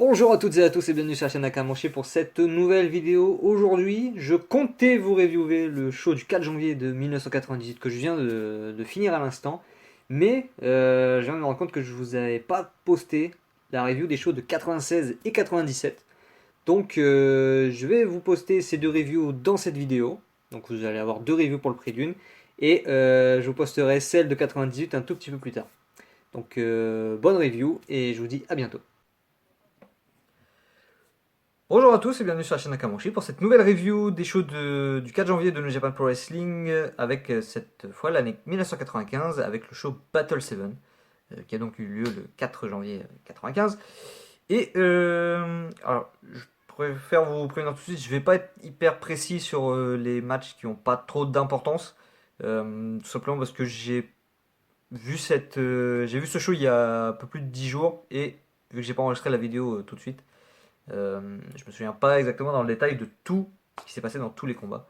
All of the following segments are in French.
Bonjour à toutes et à tous et bienvenue sur la chaîne Nakamanchi pour cette nouvelle vidéo. Aujourd'hui, je comptais vous reviewer le show du 4 janvier de 1998 que je viens de finir à l'instant. Mais je viens de me rendre compte que je vous avais pas posté la review des shows de 96 et 97. Donc je vais vous poster ces deux reviews dans cette vidéo. Donc vous allez avoir deux reviews pour le prix d'une. Et je vous posterai celle de 98 un tout petit peu plus tard. Donc bonne review et je vous dis à bientôt. Bonjour à tous et bienvenue sur la chaîne Nakamoshi pour cette nouvelle review des shows du 4 janvier de New Japan Pro Wrestling avec cette fois l'année 1995 avec le show Battle 7 qui a donc eu lieu le 4 janvier 95. Et alors je préfère vous prévenir tout de suite, je vais pas être hyper précis sur les matchs qui n'ont pas trop d'importance, tout simplement parce que j'ai vu ce show il y a un peu plus de 10 jours et vu que j'ai pas enregistré la vidéo tout de suite. Je me souviens pas exactement dans le détail de tout ce qui s'est passé dans tous les combats.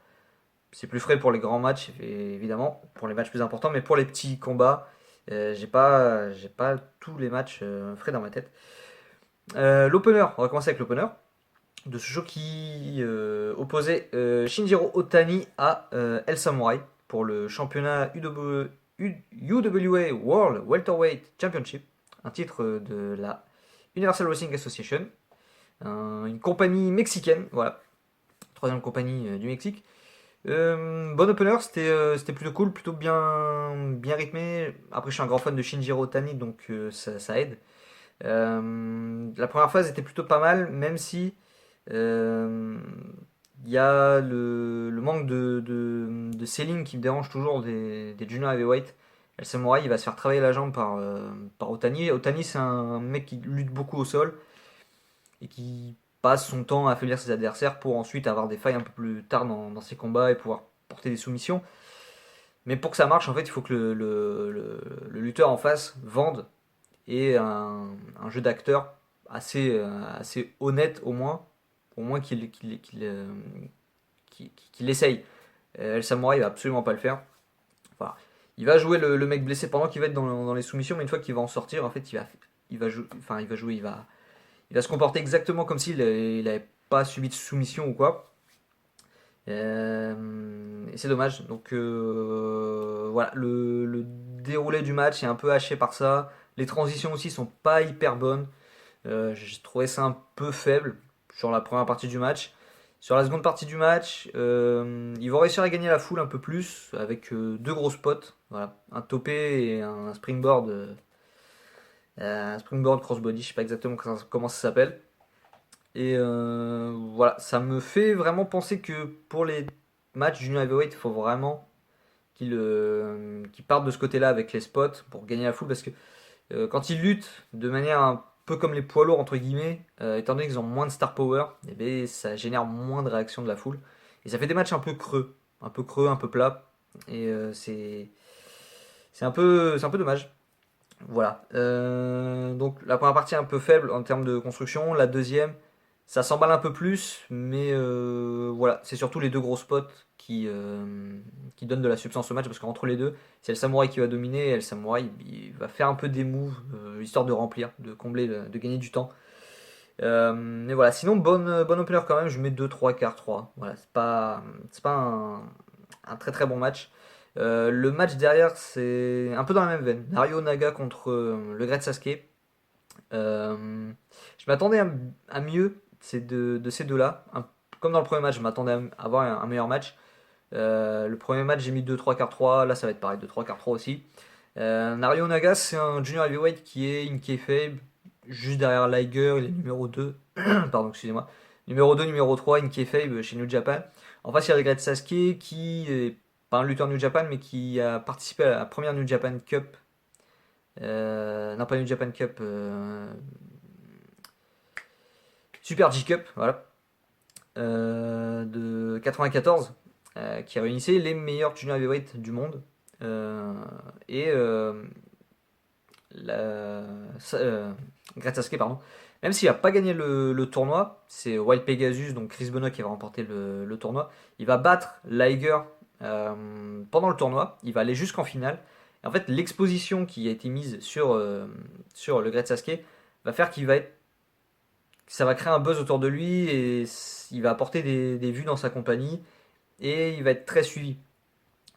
C'est plus frais pour les grands matchs, évidemment, pour les matchs plus importants, mais pour les petits combats, j'ai pas tous les matchs frais dans ma tête. L'opener, on va commencer avec l'opener de ce show qui opposait Shinjiro Otani à El Samurai pour le championnat UWA World Welterweight Championship, un titre de la Universal Wrestling Association, une compagnie mexicaine, voilà, troisième compagnie du Mexique. Bon opener, c'était plutôt cool, plutôt bien rythmé. Après, je suis un grand fan de Shinjiro Otani, donc ça aide. La première phase était plutôt pas mal, même si il y a le manque de selling qui me dérange toujours des junior heavyweight. El Samurai, il va se faire travailler la jambe par Otani. Otani, c'est un mec qui lutte beaucoup au sol et qui passe son temps à affaiblir ses adversaires pour ensuite avoir des failles un peu plus tard dans ses combats et pouvoir porter des soumissions. Mais pour que ça marche, en fait, il faut que le lutteur en face vende et un jeu d'acteur assez honnête au moins qu'il essaye. El Samurai il va absolument pas le faire. Enfin, il va jouer le mec blessé pendant qu'il va être dans les soumissions, mais une fois qu'il va en sortir, en fait, il va se comporter exactement comme s'il n'avait pas subi de soumission ou quoi. Et c'est dommage. Donc voilà, le déroulé du match est un peu haché par ça. Les transitions aussi sont pas hyper bonnes. J'ai trouvé ça un peu faible sur la première partie du match. Sur la seconde partie du match, ils vont réussir à gagner la foule un peu plus avec deux gros spots. Voilà, un topé et un springboard crossbody, je sais pas exactement comment ça s'appelle. Et voilà, ça me fait vraiment penser que pour les matchs junior heavyweight, il faut vraiment qu'ils partent de ce côté-là avec les spots pour gagner la foule parce que quand ils luttent de manière un peu comme les poids lourds entre guillemets, étant donné qu'ils ont moins de star power, eh bien, ça génère moins de réaction de la foule et ça fait des matchs un peu plats et c'est un peu dommage. Voilà. Donc la première partie est un peu faible en termes de construction. La deuxième, ça s'emballe un peu plus, mais voilà, c'est surtout les deux gros spots qui donnent de la substance au match parce qu'entre les deux, c'est le samouraï qui va dominer et le samouraï il va faire un peu des moves histoire de remplir, de combler, de gagner du temps. Mais voilà, sinon, bonne opener quand même, je mets 2-3 quarts 3. Voilà, c'est pas un très très bon match. Le match derrière, c'est un peu dans la même veine. Nario Naga contre le Great Sasuke. Je m'attendais à mieux de ces deux-là. Comme dans le premier match, je m'attendais à avoir un meilleur match. Le premier match, j'ai mis 2-3 quarts 3. Là, ça va être pareil, 2-3 quarts 3 aussi. Nario Naga, c'est un junior heavyweight qui est in kayfabe, juste derrière Liger, il est numéro 2. Pardon, excusez-moi. Numéro 2, numéro 3, in kayfabe chez New Japan. En face, il y a le Great Sasuke qui est pas un lutteur New Japan, mais qui a participé à la première New Japan Cup. Non, pas New Japan Cup. Super G Cup, voilà. De 94. Qui réunissait les meilleurs junior heavyweight du monde. Et la, Great Sasuke, pardon. Même s'il n'a pas gagné le tournoi, c'est Wild Pegasus, donc Chris Benoit qui va remporter le tournoi. Il va battre Liger pendant le tournoi, il va aller jusqu'en finale. Et en fait, l'exposition qui a été mise sur le Great Sasuke va faire qu'il va être ça va créer un buzz autour de lui et il va apporter des vues dans sa compagnie et il va être très suivi.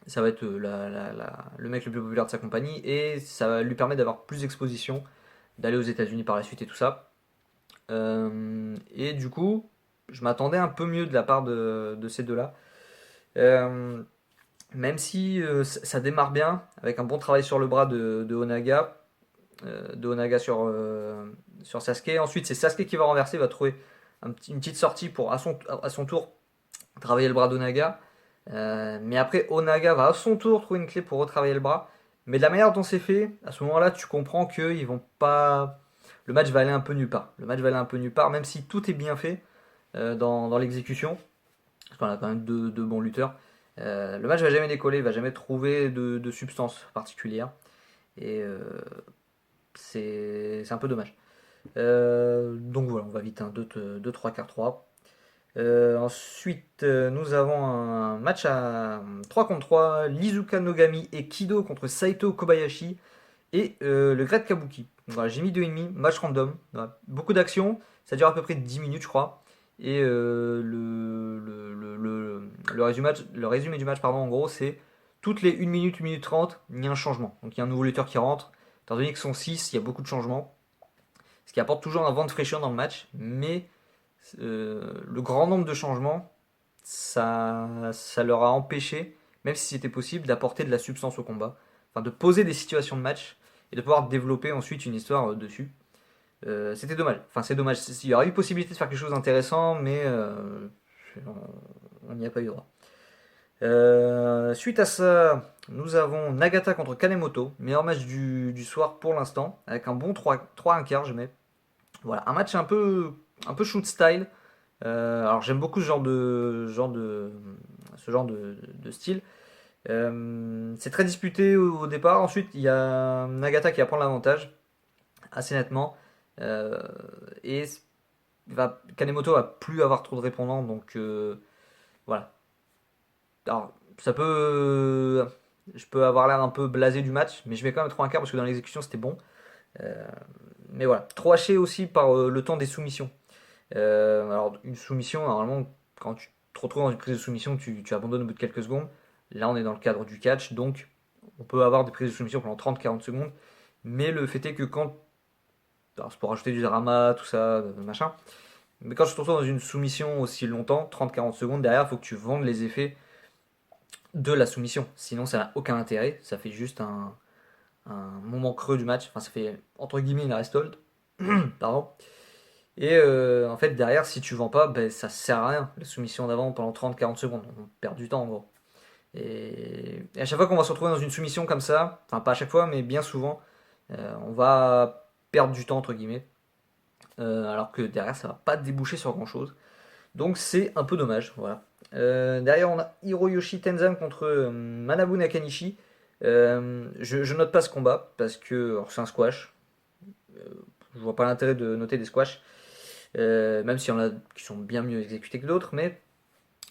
Ça va être le mec le plus populaire de sa compagnie et ça va lui permettre d'avoir plus d'exposition, d'aller aux États-Unis par la suite et tout ça. Et du coup, je m'attendais un peu mieux de la part de ces deux-là. Euh, Même si ça démarre bien, avec un bon travail sur le bras de Onaga sur Sasuke. Ensuite, c'est Sasuke qui va renverser, va trouver une petite sortie pour à son tour travailler le bras d'Onaga. Mais après, Onaga va à son tour trouver une clé pour retravailler le bras. Mais de la manière dont c'est fait, à ce moment-là, tu comprends que ils vont pas. Le match va aller un peu nulle part. Le match va aller un peu nulle part, même si tout est bien fait dans l'exécution. Parce qu'on a quand même deux bons lutteurs. Le match va jamais décoller, il va jamais trouver de substance particulière. Et c'est un peu dommage. Donc voilà, on va vite, hein, 2-3 quarts 3. Ensuite, nous avons un match à 3 contre 3, Lizuka Nogami et Kido contre Saito Kobayashi et le Great Kabuki. Voilà, j'ai mis 2,5, match random. Voilà. Beaucoup d'action, ça dure à peu près 10 minutes, je crois. Et le résumé du match, pardon, en gros, c'est toutes les 1 minute 30, il y a un changement. Donc il y a un nouveau lutteur qui rentre. Étant donné que sont 6, il y a beaucoup de changements. Ce qui apporte toujours un vent de fraîcheur dans le match. Mais le grand nombre de changements, ça leur a empêché, même si c'était possible, d'apporter de la substance au combat. Enfin, de poser des situations de match et de pouvoir développer ensuite une histoire dessus. C'était dommage. Enfin, c'est dommage. Il y aurait eu possibilité de faire quelque chose d'intéressant, mais on n'y a pas eu droit. Suite à ça, nous avons Nagata contre Kanemoto, meilleur match du soir pour l'instant, avec un bon 3 1 quart, je mets. Voilà, un match un peu shoot style. Alors j'aime beaucoup ce genre de style. C'est très disputé au départ. Ensuite, il y a Nagata qui va prendre l'avantage assez nettement. Euh, et Kanemoto va plus avoir trop de répondants. Donc voilà. Alors ça peut. Je peux avoir l'air un peu blasé du match, mais je mets quand même 3 1 quart parce que dans l'exécution c'était bon. Euh, mais voilà. Trop haché aussi par le temps des soumissions. Alors, une soumission, normalement, quand tu te retrouves dans une prise de soumission, tu abandonnes au bout de quelques secondes. Là, on est dans le cadre du catch, donc on peut avoir des prises de soumission pendant 30-40 secondes. Mais le fait est que quand. Alors, c'est pour rajouter du drama, tout ça, machin. Mais quand tu te retrouves dans une soumission aussi longtemps, 30-40 secondes, derrière, il faut que tu vendes les effets de la soumission. Sinon, ça n'a aucun intérêt. Ça fait juste un moment creux du match. Enfin, ça fait, entre guillemets, une rest hold. Pardon. Et en fait, derrière, si tu vends pas, ben, ça sert à rien. La soumission d'avant pendant 30-40 secondes, on perd du temps en gros. Et à chaque fois qu'on va se retrouver dans une soumission comme ça, enfin pas à chaque fois, mais bien souvent, on va perdre du temps entre guillemets. Alors que derrière, ça va pas déboucher sur grand chose. Donc c'est un peu dommage. Voilà. Derrière, on a Hiroyoshi Tenzan contre Manabu Nakanishi. Je note pas ce combat parce que c'est un squash. Euh, je vois pas l'intérêt de noter des squash. Même s'il y en a qui sont bien mieux exécutés que d'autres, mais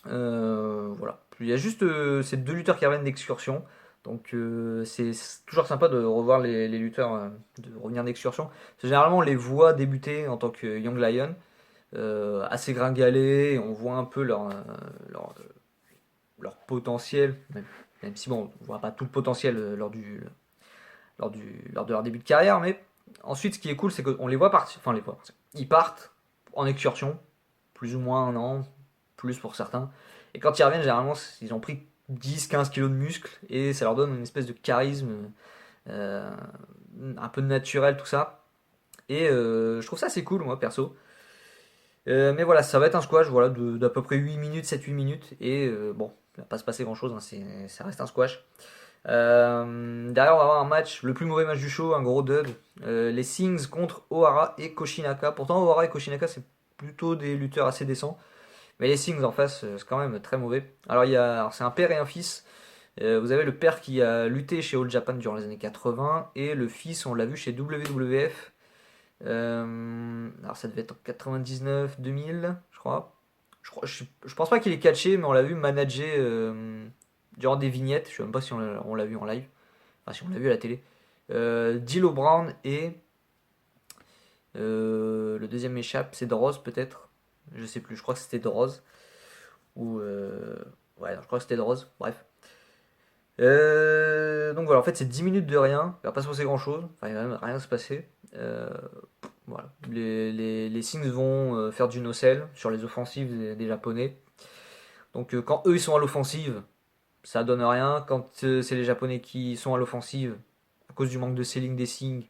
voilà. Il y a juste ces deux lutteurs qui reviennent d'excursion, donc c'est toujours sympa de revoir les lutteurs de revenir d'excursion. Généralement, on les voit débuter en tant que Young Lion, assez gringalés, et on voit un peu leur, leur potentiel, même si bon, on voit pas tout le potentiel lors de leur début de carrière, mais ensuite, ce qui est cool, c'est qu'on les voit partir, enfin, les voit partir. Ils partent en excursion, plus ou moins un an, plus pour certains. Et quand ils reviennent, généralement, ils ont pris 10-15 kilos de muscles et ça leur donne une espèce de charisme, euh, un peu naturel, tout ça. Et je trouve ça assez cool, moi, perso. Mais voilà, ça va être un squash voilà, d'à peu près 8 minutes, 7-8 minutes. Et bon, il va pas se passer grand chose, hein, ça reste un squash. Derrière, on va avoir un match, le plus mauvais match du show, un gros dud. Les Sings contre Ohara et Koshinaka. Pourtant, Ohara et Koshinaka, c'est plutôt des lutteurs assez décents. Mais les Sings en face, c'est quand même très mauvais. Alors, c'est un père et un fils. Vous avez le père qui a lutté chez All Japan durant les années 80 et le fils, on l'a vu chez WWF. Alors, ça devait être en 99-2000, je crois. Je pense pas qu'il est catché, mais on l'a vu manager durant des vignettes. Je sais même pas si on l'a vu en live. Enfin, si on l'a vu à la télé. D'Lo Brown Le deuxième m'échappe, c'est Droz peut-être. Je sais plus, je crois que c'était Droz. Ou ouais, non, je crois que c'était Droz, bref. Donc voilà, en fait c'est 10 minutes de rien, il va pas se passer grand chose, enfin il va même rien se passer. Voilà. Les Things vont faire du no-sell sur les offensives des Japonais. Donc quand eux ils sont à l'offensive, ça donne rien. Quand c'est les Japonais qui sont à l'offensive, à cause du manque de selling des Things,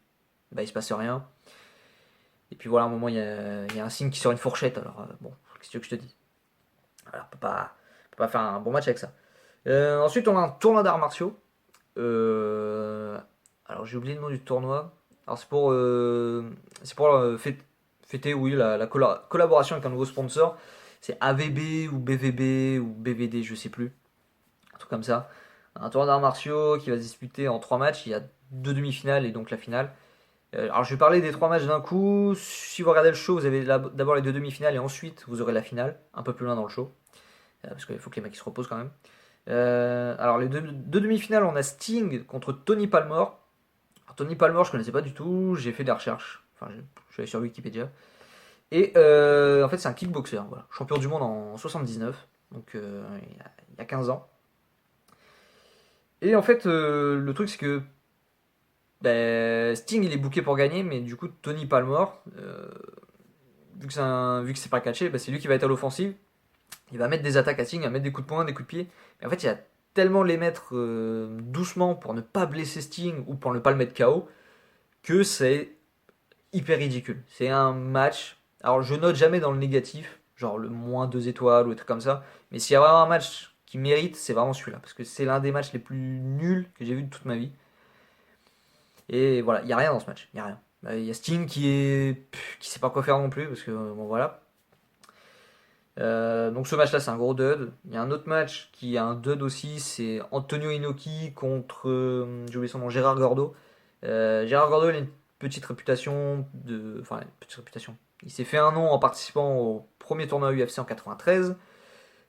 bah il se passe rien. Et puis voilà, à un moment il y a un Thing qui sort une fourchette, alors bon, qu'est-ce que tu veux que je te dise? Voilà, on peut pas faire un bon match avec ça. Ensuite on a un tournoi d'arts martiaux. Euh, alors j'ai oublié le nom du tournoi. Alors c'est pour fêter, oui, la collaboration avec un nouveau sponsor. C'est AVB ou BVB ou BVD, je sais plus. Un truc comme ça. Un tournoi d'arts martiaux qui va se disputer en 3 matchs. Il y a 2 demi-finales et donc la finale. Alors je vais parler des 3 matchs d'un coup. Si vous regardez le show, vous avez d'abord les 2 demi-finales et ensuite vous aurez la finale, un peu plus loin dans le show. Parce qu'il faut que les mecs se reposent quand même. Alors les deux demi-finales, on a Sting contre Tony Palmer. Alors, Tony Palmer, je connaissais pas du tout, j'ai fait des recherches, enfin je suis allé sur Wikipédia. Et en fait c'est un kickboxer, voilà. Champion du monde en 79, donc il y a 15 ans. Et en fait le truc c'est que Sting il est booké pour gagner, mais du coup Tony Palmer, vu que c'est pas catché, c'est lui qui va être à l'offensive. Il va mettre des attaques à Sting, il va mettre des coups de poing, des coups de pied. Mais en fait, il va tellement les mettre doucement pour ne pas blesser Sting ou pour ne pas le mettre KO que c'est hyper ridicule. C'est un match. Alors, je note jamais dans le négatif, genre le moins 2 étoiles ou des trucs comme ça. Mais s'il y a vraiment un match qui mérite, c'est vraiment celui-là. Parce que c'est l'un des matchs les plus nuls que j'ai vu de toute ma vie. Et voilà, il n'y a rien dans ce match. Il n'y a rien. Il y a Sting qui sait pas quoi faire non plus. Parce que, bon, voilà. Donc ce match-là, c'est un gros dud. Il y a un autre match qui est un dud aussi, c'est Antonio Inoki contre, j'ai oublié son nom, Gérard Gordo. Gérard Gordo, il a une petite réputation enfin une petite réputation. Il s'est fait un nom en participant au premier tournoi UFC en 93,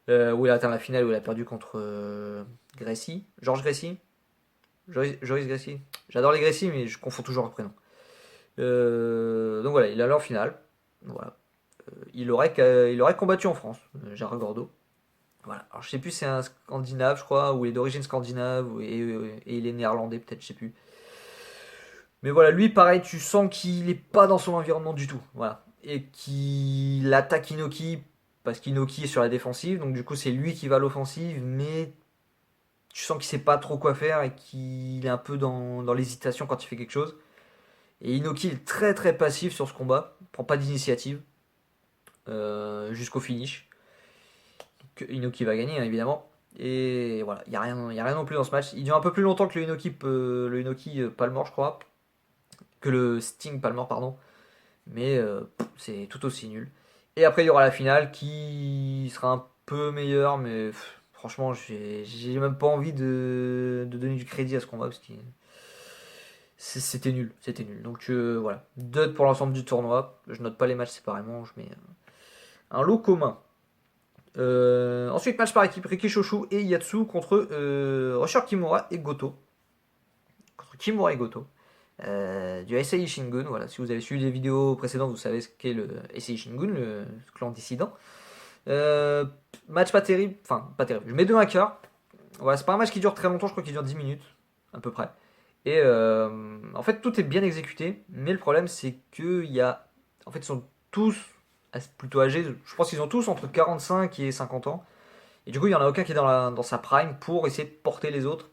où il a atteint la finale, où il a perdu contre Gracie, Georges Gracie, Joris Gracie. J'adore les Gracie, mais je confonds toujours le prénom. Donc voilà, il est allé en finale. Voilà. Il aurait combattu en France, Gérard Gordo. Voilà. Alors je sais plus, c'est un Scandinave, je crois, ou il est d'origine scandinave, et il est néerlandais, peut-être, je sais plus. Mais voilà, lui, pareil, tu sens qu'il est pas dans son environnement du tout. Voilà. Et qu'il attaque Inoki, parce qu'Inoki est sur la défensive, donc du coup, c'est lui qui va à l'offensive, mais tu sens qu'il sait pas trop quoi faire et qu'il est un peu dans l'hésitation quand il fait quelque chose. Et Inoki est très très passif sur ce combat, il prend pas d'initiative jusqu'au finish. Inoki va gagner, hein, évidemment. Et voilà, il n'y a rien non plus dans ce match. Il dure un peu plus longtemps que le Inoki Palmer, je crois. Que le Sting Palmer, pardon. Mais c'est tout aussi nul. Et après, il y aura la finale qui sera un peu meilleure, mais franchement, j'ai même pas envie de donner du crédit à ce combat parce que c'était nul. C'était nul. Donc voilà, dud pour l'ensemble du tournoi. Je note pas les matchs séparément, je mets un lot commun. Ensuite, match par équipe, Riki Shoshu et Yatsu contre Rocher Kimura et Goto. Contre Kimura et Goto. Du Heisei Shingun, voilà. Si vous avez suivi les vidéos précédentes, vous savez ce qu'est le Heisei Shingun, le clan dissident. Match pas terrible, enfin pas terrible. Je mets 2-1 quart. Voilà, c'est pas un match qui dure très longtemps, je crois qu'il dure 10 minutes, à peu près. Et en fait, tout est bien exécuté, mais le problème c'est que il y a. En fait, ils sont tous plutôt âgés. Je pense qu'ils ont tous entre 45 et 50 ans. Et du coup, il n'y en a aucun qui est dans sa prime pour essayer de porter les autres.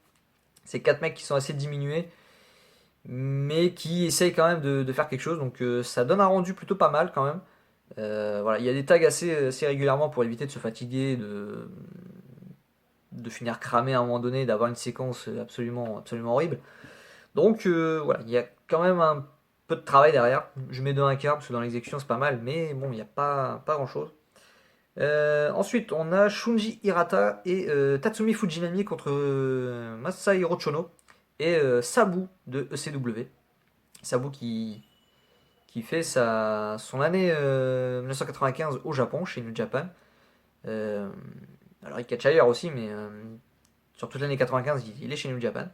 C'est 4 mecs qui sont assez diminués, mais qui essayent quand même de faire quelque chose. Donc ça donne un rendu plutôt pas mal quand même. Voilà, il y a des tags assez régulièrement pour éviter de se fatiguer, de finir cramé à un moment donné, d'avoir une séquence absolument, absolument horrible. Donc voilà, il y a quand même un peu de travail derrière. Je mets 2-1 quart parce que dans l'exécution c'est pas mal, mais bon, il n'y a pas grand chose. Ensuite, on a Shunji Hirata et Tatsumi Fujinami contre Masahiro Chono et Sabu de ECW. Sabu qui fait son année 1995 au Japon, chez New Japan. Alors il catch ailleurs aussi, mais sur toute l'année 95, il est chez New Japan.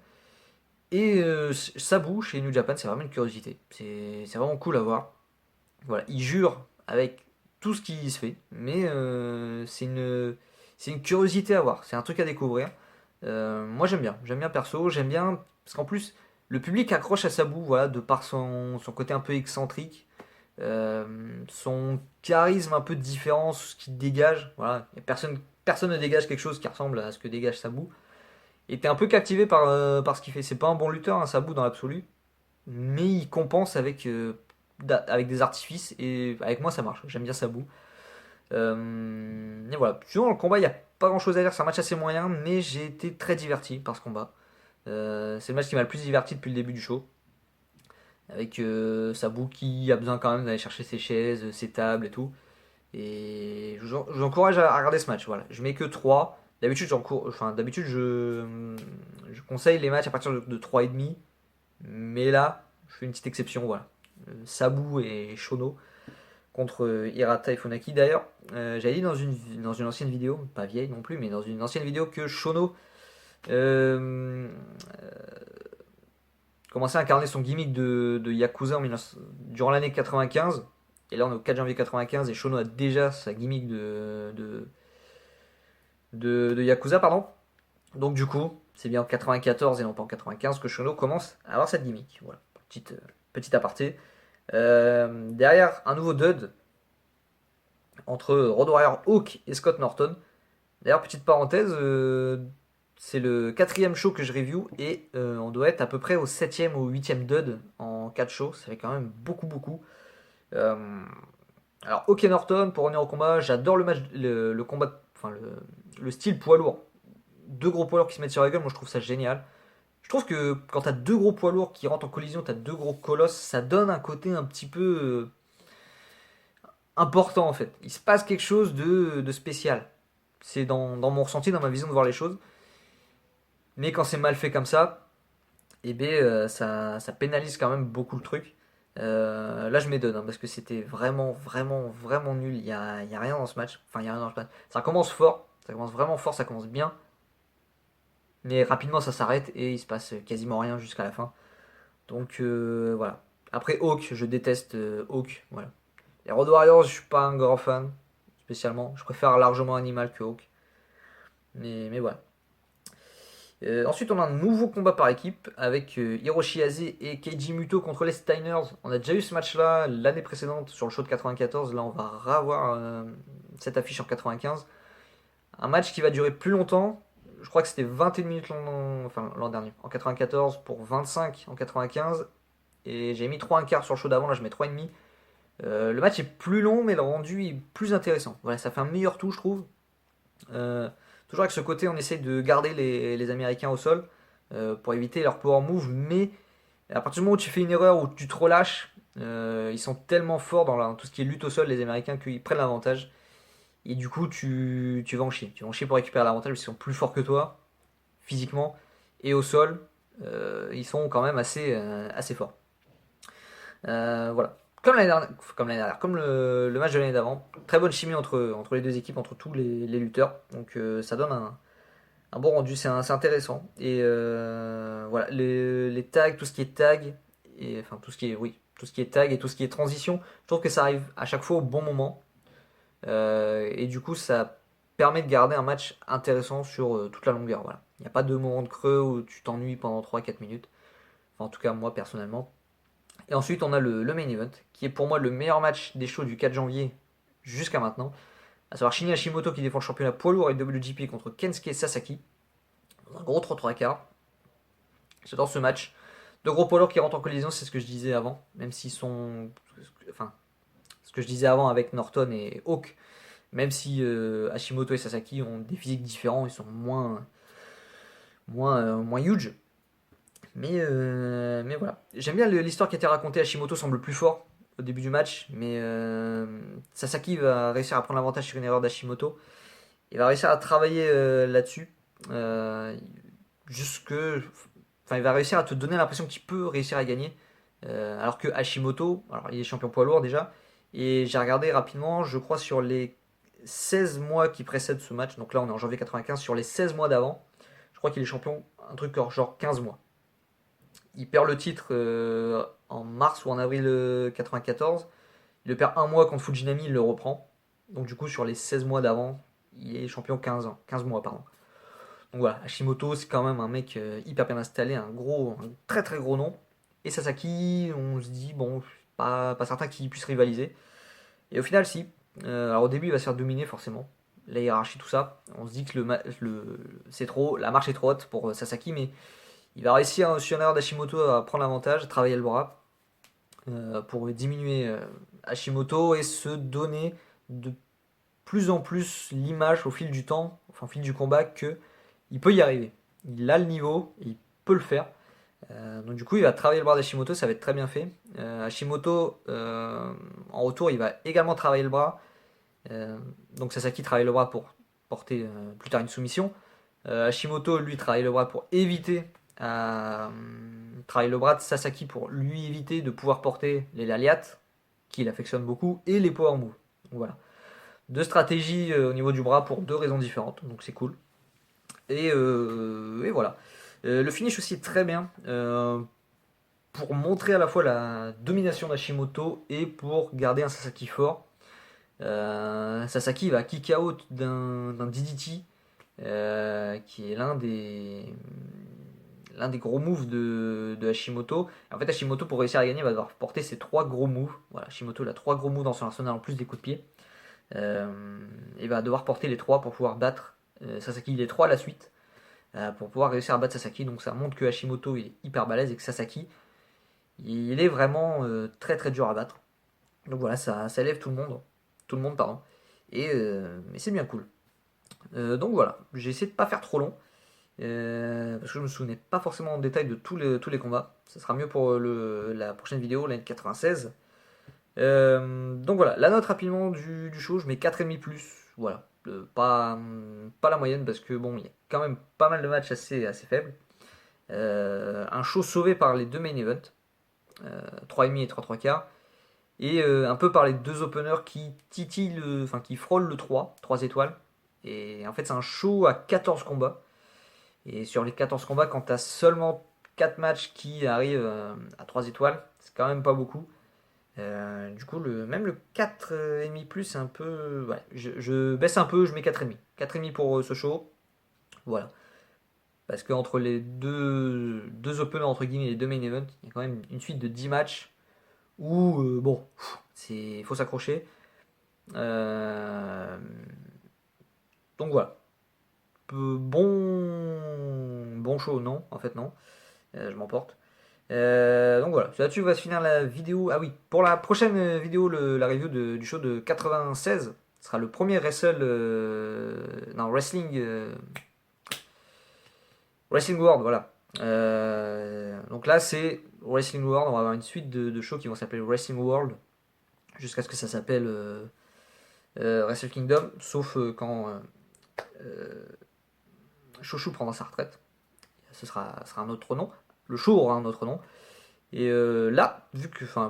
Et Sabu chez New Japan, c'est vraiment une curiosité. C'est vraiment cool à voir. Voilà, il jure avec tout ce qui se fait, mais c'est une curiosité à voir, c'est un truc à découvrir. Moi j'aime bien perso, j'aime bien, parce qu'en plus, le public accroche à Sabu, voilà, de par son côté un peu excentrique, son charisme un peu différent, ce qu'il dégage, voilà, et personne ne dégage quelque chose qui ressemble à ce que dégage Sabu. Et t'es un peu captivé par ce qu'il fait. C'est pas un bon lutteur, hein, Sabu dans l'absolu, mais il compense avec des artifices, et avec moi ça marche. J'aime bien Sabu. Et voilà. Sinon, dans le combat, il n'y a pas grand chose à dire. C'est un match assez moyen, mais j'ai été très diverti par ce combat. C'est le match qui m'a le plus diverti depuis le début du show. Avec Sabu qui a besoin quand même d'aller chercher ses chaises, ses tables et tout. Et je vous encourage à regarder ce match. Voilà. Je mets que 3. D'habitude, je conseille les matchs à partir de 3,5. Mais là, je fais une petite exception. Voilà. Sabu et Shono contre Hirata et Funaki. D'ailleurs, j'avais dit dans une ancienne vidéo, pas vieille non plus, mais dans une ancienne vidéo que Shono euh, commençait à incarner son gimmick de Yakuza durant l'année 95. Et là, on est au 4 janvier 95 et Shono a déjà sa gimmick de Yakuza, pardon. Donc, du coup, c'est bien en 94 et non pas en 95 que Shono commence à avoir cette gimmick. Voilà, petite aparté. Derrière, un nouveau dud entre Road Warrior Hawk et Scott Norton. D'ailleurs, petite parenthèse, c'est le quatrième show que je review et on doit être à peu près au septième ou huitième dud en 4 shows. Ça fait quand même beaucoup, beaucoup. Euh, alors, Hawk et Norton, pour revenir au combat, j'adore le match, le combat, enfin le style poids lourd. Deux gros poids lourds qui se mettent sur la gueule, moi je trouve ça génial. Je trouve que quand t'as deux gros poids lourds qui rentrent en collision, t'as deux gros colosses, ça donne un côté un petit peu important en fait. Il se passe quelque chose de spécial. C'est dans mon ressenti, dans ma vision de voir les choses. Mais quand c'est mal fait comme ça, eh ben, ça pénalise quand même beaucoup le truc. Là, je m'étonne, hein, parce que c'était vraiment, vraiment, vraiment nul. Il y a rien dans ce match. Enfin, il y a rien dans ce match. Ça commence fort, ça commence vraiment fort, ça commence bien. Mais rapidement, ça s'arrête et il se passe quasiment rien jusqu'à la fin. Donc, voilà. Après, Hawk, je déteste Hawk. Voilà. Les Road Warriors, je suis pas un grand fan, spécialement. Je préfère largement Animal que Hawk. Mais voilà. Ensuite, on a un nouveau combat par équipe avec Hiroshi Ase et Keiji Muto contre les Steiners. On a déjà eu ce match-là l'année précédente sur le show de 94. Là, on va revoir cette affiche en 95. Un match qui va durer plus longtemps. Je crois que c'était 21 minutes enfin, l'an dernier, en 94 pour 25 en 95. Et j'ai mis 3 1/4 sur le show d'avant, là je mets 3,5. Le match est plus long, mais le rendu est plus intéressant. Voilà, ça fait un meilleur tout, je trouve. Euh, Toujours avec ce côté, on essaye de garder les Américains au sol pour éviter leur power move, mais à partir du moment où tu fais une erreur ou tu te relâches, ils sont tellement forts dans tout ce qui est lutte au sol, les Américains, qu'ils prennent l'avantage. Et du coup, tu vas en chier. Tu vas en chier pour récupérer l'avantage parce qu'ils sont plus forts que toi, physiquement. Et au sol, ils sont quand même assez forts. Voilà. Comme le match de l'année d'avant. Très bonne chimie entre les deux équipes, entre tous les lutteurs. Donc ça donne un bon rendu, c'est intéressant. Et voilà, les tags, tout ce qui est tag, et enfin tout ce qui est tag et tout ce qui est transition, je trouve que ça arrive à chaque fois au bon moment. Et du coup, ça permet de garder un match intéressant sur toute la longueur. Voilà. Il n'y a pas de moment de creux où tu t'ennuies pendant 3-4 minutes. Enfin, en tout cas, moi personnellement. Et ensuite, on a le main event, qui est pour moi le meilleur match des shows du 4 janvier jusqu'à maintenant. À savoir Shinya Hashimoto qui défend le championnat poids lourd et WGP contre Kensuke Sasaki. Dans un gros 3-3 quarts. J'adore ce match. Deux gros poids lourds qui rentrent en collision, c'est ce que je disais avant. Même s'ils sont. Enfin, ce que je disais avant avec Norton et Hawk. Même si Hashimoto et Sasaki ont des physiques différents, ils sont moins huge. Mais voilà. J'aime bien l'histoire qui a été racontée. Hashimoto semble plus fort au début du match, mais Sasaki va réussir à prendre l'avantage sur une erreur d'Hashimoto. Il va réussir à travailler là-dessus. Euh, jusque. Enfin, il va réussir à te donner l'impression qu'il peut réussir à gagner. Alors que Hashimoto, alors il est champion poids lourd déjà, et j'ai regardé rapidement, je crois sur les 16 mois qui précèdent ce match, donc là on est en janvier 95, sur les 16 mois d'avant, je crois qu'il est champion un truc genre 15 mois. Il perd le titre en mars ou en avril 94. Il le perd un mois contre Fujinami, il le reprend. Donc du coup, sur les 16 mois d'avant, il est champion 15 mois, pardon. Donc voilà, Hashimoto, c'est quand même un mec hyper bien installé, un très très gros nom. Et Sasaki, on se dit, bon, pas certain qu'il puisse rivaliser. Et au final, si. Alors au début, il va se faire dominer forcément. La hiérarchie, tout ça. On se dit que c'est trop, la marche est trop haute pour Sasaki, mais il va réussir sur une erreur d'Hashimoto à prendre l'avantage, travailler le bras pour diminuer Hashimoto et se donner de plus en plus l'image au fil du temps, enfin au fil du combat, que il peut y arriver. Il a le niveau, il peut le faire. Donc du coup, il va travailler le bras d'Hashimoto, ça va être très bien fait. Hashimoto, en retour, il va également travailler le bras. Donc Sasaki travaille le bras pour porter plus tard une soumission. Hashimoto, lui, travaille le bras pour éviter travaille le bras de Sasaki pour lui éviter de pouvoir porter les lariats, qu'il affectionne beaucoup, et les power moves. Donc voilà. Deux stratégies au niveau du bras pour deux raisons différentes, donc c'est cool. Et voilà. Le finish aussi est très bien pour montrer à la fois la domination d'Hashimoto et pour garder un Sasaki fort. Sasaki va kick out d'un DDT qui est l'un des gros moves de Hashimoto. En fait, Hashimoto, pour réussir à gagner, va devoir porter ses trois gros moves. Voilà, Hashimoto il a trois gros moves dans son arsenal en plus des coups de pied. Et va devoir porter les trois pour pouvoir battre Sasaki les trois à la suite. Pour pouvoir réussir à battre Sasaki. Donc ça montre que Hashimoto il est hyper balèze et que Sasaki il est vraiment très très dur à battre. Donc voilà, ça élève tout le monde. Tout le monde, pardon. Mais c'est bien cool. Donc voilà, j'ai essayé de pas faire trop long. Parce que je me souvenais pas forcément en détail de tous les combats. Ça sera mieux pour la prochaine vidéo, l'année 96. Donc voilà, la note rapidement du show, je mets 4,5 plus. Voilà, pas la moyenne parce que bon, il y a quand même pas mal de matchs assez faibles. Un show sauvé par les deux main events, 3,5 et 3 quarts. Et un peu par les deux openers qui titillent, enfin qui frôlent le 3 étoiles. Et en fait, c'est un show à 14 combats. Et sur les 14 combats, quand tu as seulement 4 matchs qui arrivent à 3 étoiles, c'est quand même pas beaucoup. Du coup, même le 4,5+, c'est un peu. Ouais, je baisse un peu, je mets 4,5. 4,5 pour ce show. Voilà. Parce qu'entre les deux openers, entre guillemets, les deux main events, il y a quand même une suite de 10 matchs où, bon, il faut s'accrocher. Donc voilà. Bon show, non, en fait, non. Je m'emporte. Donc voilà, là-dessus va se finir la vidéo. Ah oui, pour la prochaine vidéo, la review du show de 96, ce sera le premier Wrestling World, voilà. Donc là, c'est Wrestling World. On va avoir une suite de shows qui vont s'appeler Wrestling World jusqu'à ce que ça s'appelle Wrestle Kingdom, sauf quand Chouchou prendra sa retraite. Ce sera un autre nom. Le show aura un autre nom. Et là,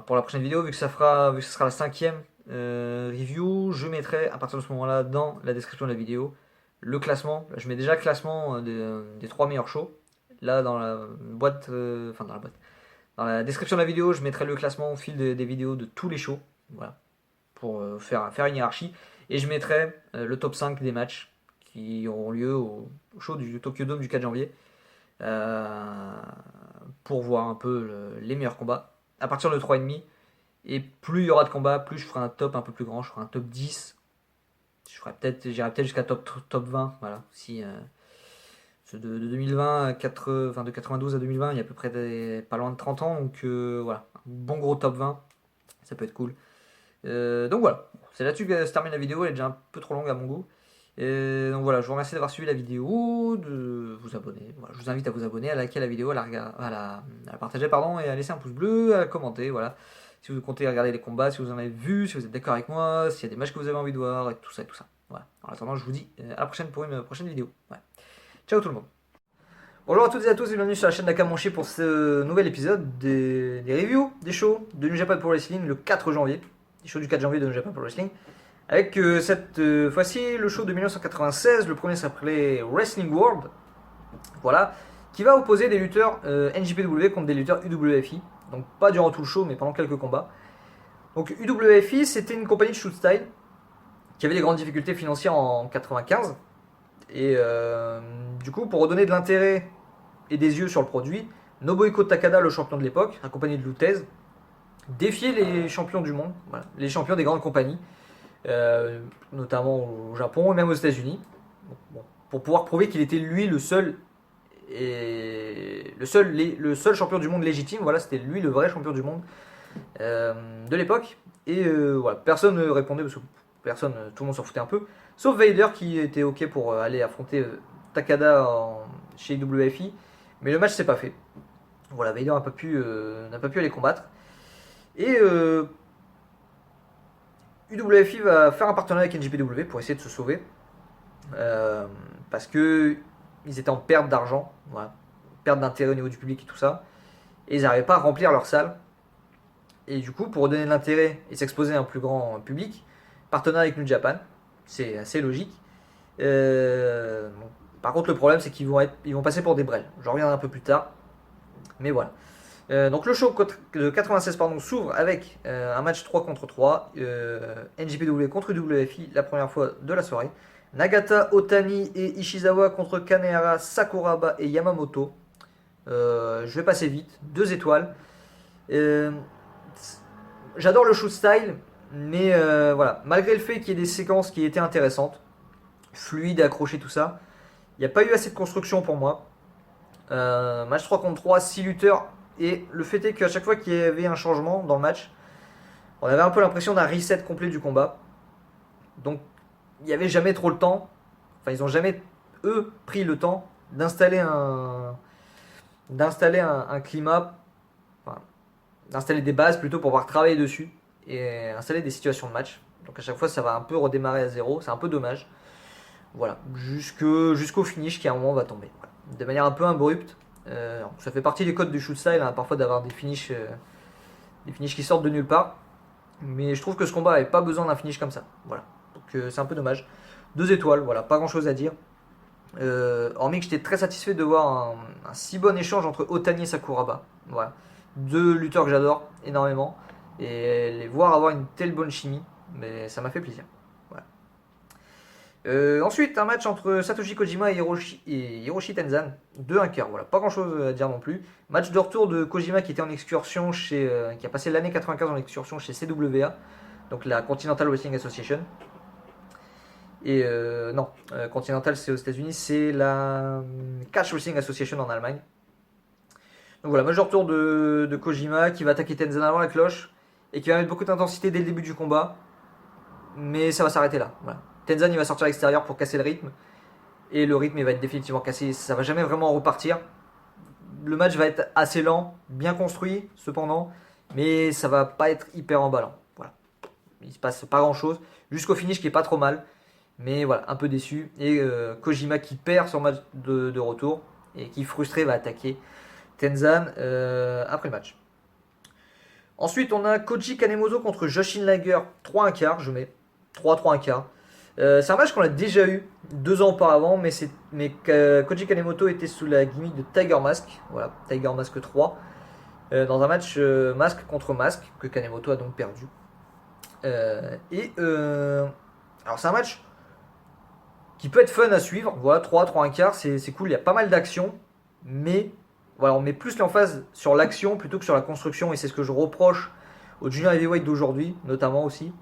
pour la prochaine vidéo, vu que ce sera la 5e review, je mettrai à partir de ce moment-là dans la description de la vidéo le classement. Je mets déjà le classement des 3 meilleurs shows. Là, dans la boîte, dans la description de la vidéo, je mettrai le classement au fil des vidéos de tous les shows. Voilà, pour faire une hiérarchie. Et je mettrai le top 5 des matchs qui auront lieu au show du Tokyo Dome du 4 janvier. Pour voir un peu les meilleurs combats à partir de 3,5. Et plus il y aura de combats, plus je ferai un top un peu plus grand. Je ferai un top 10. J'irai peut-être jusqu'à top 20. Voilà. Si, de 2020 de 92 à 2020, il y a à peu près pas loin de 30 ans. Donc voilà, un bon gros top 20. Ça peut être cool. Donc voilà, c'est là-dessus que se termine la vidéo. Elle est déjà un peu trop longue à mon goût. Donc voilà, je vous remercie d'avoir suivi la vidéo, de vous abonner. Voilà, je vous invite à vous abonner, à liker la vidéo, à la partager, pardon, et à laisser un pouce bleu, à commenter. Voilà, si vous comptez regarder les combats, si vous en avez vu, si vous êtes d'accord avec moi, s'il y a des matchs que vous avez envie de voir, et tout ça, et tout ça. Voilà. En attendant, je vous dis à la prochaine pour une prochaine vidéo. Ouais. Ciao tout le monde. Bonjour à toutes et à tous et bienvenue sur la chaîne Nakamonchi pour ce nouvel épisode des reviews des shows de New Japan Pro Wrestling le 4 janvier. Les shows du 4 janvier de New Japan Pro Wrestling. Avec cette fois-ci le show de 1996, le premier s'appelait Wrestling World, voilà, qui va opposer des lutteurs NJPW contre des lutteurs UWFI, donc pas durant tout le show mais pendant quelques combats. Donc UWFI, c'était une compagnie de shoot style qui avait des grandes difficultés financières en 95. Et du coup, pour redonner de l'intérêt et des yeux sur le produit, Nobuhiko Takada, le champion de l'époque, accompagné de Lutez, défiait les champions du monde, voilà, les champions des grandes compagnies, notamment au Japon et même aux États-Unis, bon, pour pouvoir prouver qu'il était lui le seul et le seul champion du monde légitime. Voilà, c'était lui le vrai champion du monde de l'époque. Et voilà, personne ne répondait parce que personne, tout le monde s'en foutait un peu, sauf Vader qui était ok pour aller affronter Takada chez WFI, mais le match s'est pas fait. Voilà, Vader n'a pas pu aller combattre. Et UWFI va faire un partenariat avec NJPW pour essayer de se sauver. Parce que ils étaient en perte d'argent, voilà, perte d'intérêt au niveau du public et tout ça. Et ils n'arrivaient pas à remplir leur salle. Et du coup, pour redonner de l'intérêt et s'exposer à un plus grand public, partenariat avec New Japan, c'est assez logique. Bon, par contre, le problème, c'est ils vont passer pour des brels. J'en reviendrai un peu plus tard. Mais voilà. Donc le show de 96 s'ouvre avec un match 3 contre 3, NJPW contre WFI, la première fois de la soirée. Nagata, Otani et Ishizawa contre Kanehara, Sakuraba et Yamamoto. Je vais passer vite, 2 étoiles. J'adore le shoot style, mais voilà, malgré le fait qu'il y ait des séquences qui étaient intéressantes, fluides, accrochées, tout ça, il n'y a pas eu assez de construction pour moi. Match 3 contre 3, 6 lutteurs. Et le fait est qu'à chaque fois qu'il y avait un changement dans le match, on avait un peu l'impression d'un reset complet du combat. Donc il n'y avait jamais trop le temps. Enfin, ils n'ont jamais, eux, pris le temps d'installer un climat, enfin, d'installer des bases plutôt pour pouvoir travailler dessus et installer des situations de match. Donc à chaque fois, ça va un peu redémarrer à zéro. C'est un peu dommage. Voilà, jusqu'au finish qui à un moment va tomber. Voilà. De manière un peu abrupte. Ça fait partie des codes du shoot style, hein, parfois d'avoir des finishes qui sortent de nulle part. Mais je trouve que ce combat n'avait pas besoin d'un finish comme ça. Voilà. Donc c'est un peu dommage. 2 étoiles, voilà, pas grand chose à dire. Hormis que j'étais très satisfait de voir un si bon échange entre Otani et Sakuraba. Voilà. 2 lutteurs que j'adore énormément. Et les voir avoir une telle bonne chimie, mais ça m'a fait plaisir. Voilà. Ensuite, un match entre Satoshi Kojima et Hiroshi Tenzan, 2-1 quart, voilà, pas grand chose à dire non plus. Match de retour de Kojima qui était en excursion qui a passé l'année 95 en excursion chez CWA, donc la Continental Wrestling Association. Et non, Continental c'est aux États-Unis, c'est la Catch Wrestling Association en Allemagne. Donc voilà, match de retour de Kojima qui va attaquer Tenzan avant la cloche et qui va mettre beaucoup d'intensité dès le début du combat, mais ça va s'arrêter là. Voilà. Tenzan il va sortir à l'extérieur pour casser le rythme. Et le rythme il va être définitivement cassé. Ça va jamais vraiment repartir. Le match va être assez lent, bien construit cependant. Mais ça va pas être hyper emballant. Voilà. Il se passe pas grand chose. Jusqu'au finish qui est pas trop mal. Mais voilà, un peu déçu. Et Kojima qui perd son match de retour. Et qui frustré va attaquer Tenzan après le match. Ensuite on a Koji Kanemoto contre Jushin Liger. 3-1 quart, je mets. 3-3-1 quart. C'est un match qu'on a déjà eu 2 ans auparavant, mais Koji Kanemoto était sous la gimmick de Tiger Mask, voilà, Tiger Mask 3, dans un match masque contre masque, que Kanemoto a donc perdu. Alors c'est un match qui peut être fun à suivre, voilà, 3-3-1 quart, c'est cool, il y a pas mal d'action, mais voilà, on met plus l'emphase sur l'action plutôt que sur la construction, et c'est ce que je reproche au Junior Heavyweight d'aujourd'hui, notamment aussi.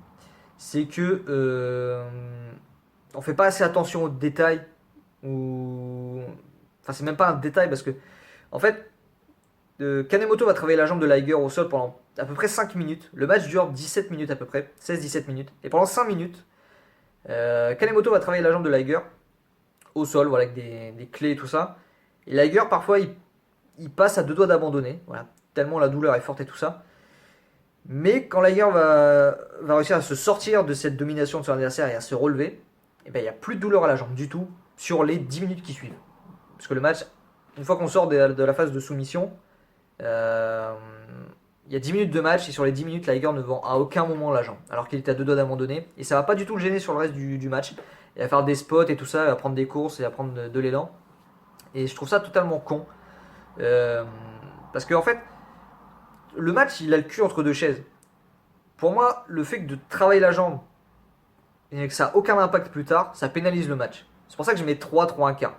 C'est que on fait pas assez attention aux détails enfin c'est même pas un détail parce que en fait Kanemoto va travailler la jambe de Liger au sol pendant à peu près 5 minutes. Le match dure 17 minutes à peu près, 16-17 minutes, et pendant 5 minutes Kanemoto va travailler la jambe de Liger au sol, voilà, avec des clés et tout ça, et Liger parfois il passe à 2 doigts d'abandonner, voilà, tellement la douleur est forte et tout ça. Mais quand Liger va réussir à se sortir de cette domination de son adversaire et à se relever, et ben, il n'y a plus de douleur à la jambe du tout sur les 10 minutes qui suivent. Parce que le match, une fois qu'on sort de la phase de soumission, il y a 10 minutes de match et sur les 10 minutes, Liger ne vend à aucun moment la jambe. Alors qu'il était à 2 doigts d'abandonner. Et ça va pas du tout le gêner sur le reste du match. Il va faire des spots et tout ça, il va prendre des courses et va prendre de l'élan. Et je trouve ça totalement con. Parce qu'en fait, le match, il a le cul entre 2 chaises. Pour moi, le fait de travailler la jambe et que ça n'a aucun impact plus tard, ça pénalise le match. C'est pour ça que je mets 3, 3, 1 quart.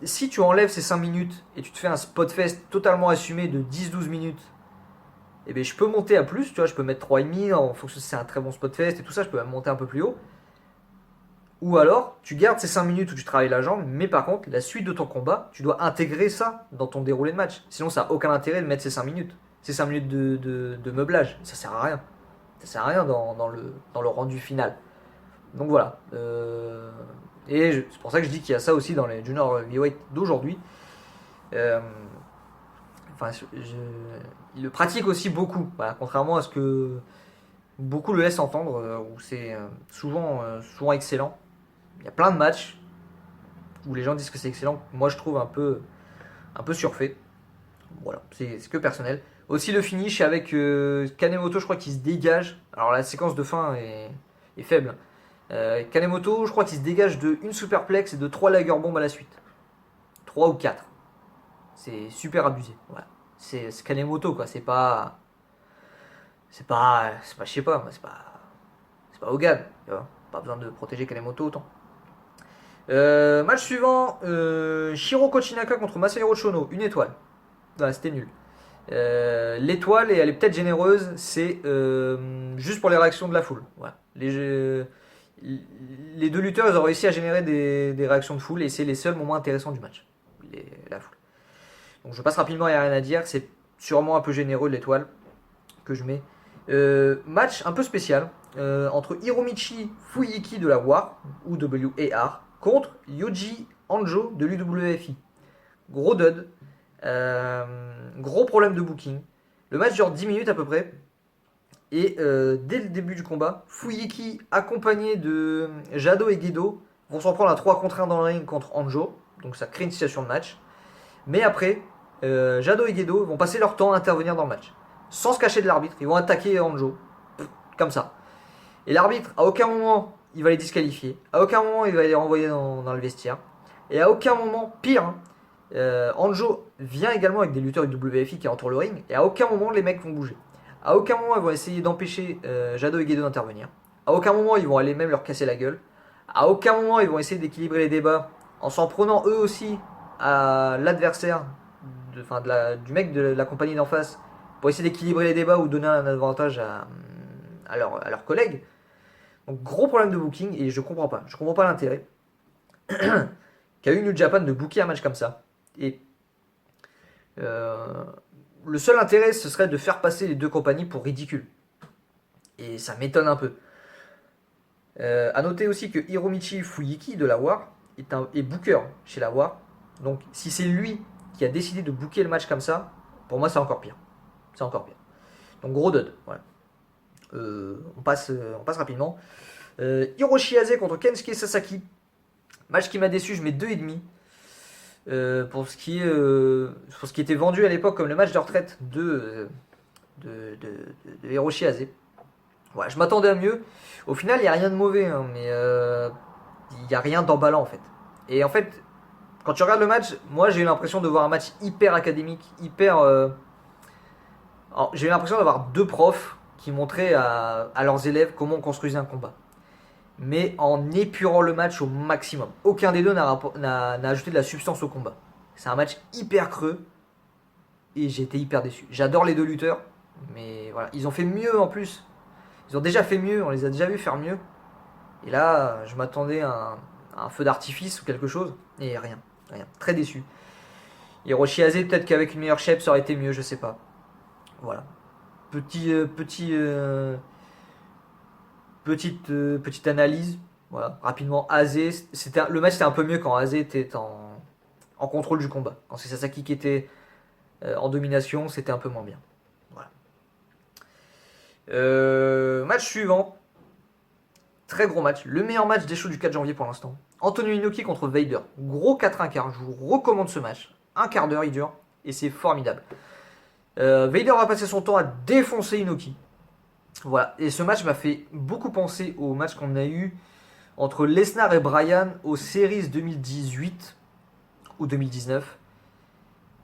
Si tu enlèves ces 5 minutes et tu te fais un spot fest totalement assumé de 10-12 minutes, eh bien, je peux monter à plus, tu vois, je peux mettre 3,5 en fonction si c'est un très bon spot fest et tout ça, je peux même monter un peu plus haut. Ou alors, tu gardes ces 5 minutes où tu travailles la jambe, mais par contre, la suite de ton combat, tu dois intégrer ça dans ton déroulé de match. Sinon, ça n'a aucun intérêt de mettre ces 5 minutes. Ces 5 minutes de meublage, ça sert à rien. Ça sert à rien dans le rendu final. Donc voilà. C'est pour ça que je dis qu'il y a ça aussi dans les juniors heavyweight d'aujourd'hui. Enfin, il le pratique aussi beaucoup. Voilà, contrairement à ce que beaucoup le laissent entendre, où c'est souvent excellent. Il y a plein de matchs où les gens disent que c'est excellent. Moi, je trouve un peu surfait. Voilà, c'est que personnel. Aussi le finish avec Kanemoto, je crois qu'il se dégage. Alors la séquence de fin est faible. Kanemoto, je crois qu'il se dégage de une superplex et de 3 lager bombs à la suite. 3 ou 4. C'est super abusé. Voilà. C'est Kanemoto quoi, c'est pas, je sais pas, c'est pas Hogan. Pas besoin de protéger Kanemoto autant. Match suivant, Shiro Kochinaka contre Masahiro Chono, 1 étoile. Ouais, c'était nul. L'étoile, et elle est peut-être généreuse, c'est juste pour les réactions de la foule. Voilà. Les deux lutteurs, ils ont réussi à générer des réactions de foule et c'est les seuls moments intéressants du match. La foule. Donc je passe rapidement, il n'y a rien à dire. C'est sûrement un peu généreux de l'étoile que je mets. Match un peu spécial entre Hiromichi Fuyiki de la WAR ou WAR contre Yoji Anjo de l'UWFI. Gros dud. Gros problème de booking. Le match dure 10 minutes à peu près. Et dès le début du combat, Fuyiki, accompagné de Jado et Gedo, vont s'en prendre à 3 contre 1 dans le ring contre Anjo. Donc ça crée une situation de match. Mais après, Jado et Gedo vont passer leur temps à intervenir dans le match. Sans se cacher de l'arbitre, ils vont attaquer Anjo. Comme ça. Et l'arbitre, à aucun moment, il va les disqualifier. À aucun moment, il va les renvoyer dans le vestiaire. Et à aucun moment, pire, Anjo vient également avec des lutteurs du WFI qui entourent le ring. Et à aucun moment, les mecs vont bouger. À aucun moment, ils vont essayer d'empêcher Jado et Gedo d'intervenir. À aucun moment, ils vont aller même leur casser la gueule. À aucun moment, ils vont essayer d'équilibrer les débats en s'en prenant eux aussi à l'adversaire, du mec de la compagnie d'en face, pour essayer d'équilibrer les débats ou donner un avantage à leurs collègues. Donc gros problème de booking et je comprends pas l'intérêt qu'a eu New Japan de booker un match comme ça. Et le seul intérêt ce serait de faire passer les deux compagnies pour ridicules. Et ça m'étonne un peu. A noter aussi que Hiromichi Fuyiki de la WAR est booker chez la WAR. Donc si c'est lui qui a décidé de booker le match comme ça, pour moi c'est encore pire. C'est encore pire. Donc gros dud. Voilà. On passe rapidement. Hiroshi Ase contre Kensuke Sasaki. Match qui m'a déçu, je mets 2,5. Pour ce qui était vendu à l'époque comme le match de retraite de Hiroshi Ase. Voilà, je m'attendais à mieux. Au final, il n'y a rien de mauvais, hein, mais il n'y a rien d'emballant en fait. Et en fait, quand tu regardes le match, moi j'ai eu l'impression de voir un match hyper académique, j'ai eu l'impression d'avoir deux profs qui montraient à leurs élèves comment on construisait un combat. Mais en épurant le match au maximum. Aucun des deux n'a ajouté de la substance au combat. C'est un match hyper creux et j'ai été hyper déçu. J'adore les deux lutteurs, mais voilà, ils ont fait mieux en plus. Ils ont déjà fait mieux, on les a déjà vus faire mieux. Et là, je m'attendais à un feu d'artifice ou quelque chose, et rien. Très déçu. Hiroshi Ase, peut-être qu'avec une meilleure shape, ça aurait été mieux, je sais pas. Voilà. Petite analyse. Voilà, rapidement, Ase, le match c'était un peu mieux quand Ase était en contrôle du combat. Quand c'est Sasaki qui était en domination, c'était un peu moins bien. Voilà. Match suivant. Très gros match. Le meilleur match des shows du 4 janvier pour l'instant. Antonio Inoki contre Vader. Gros 4-1 quart. Je vous recommande ce match. Un quart d'heure, il dure. Et c'est formidable. Vader va passer son temps à défoncer Inoki. Voilà. Et ce match m'a fait beaucoup penser au match qu'on a eu entre Lesnar et Bryan aux Series 2018 ou 2019.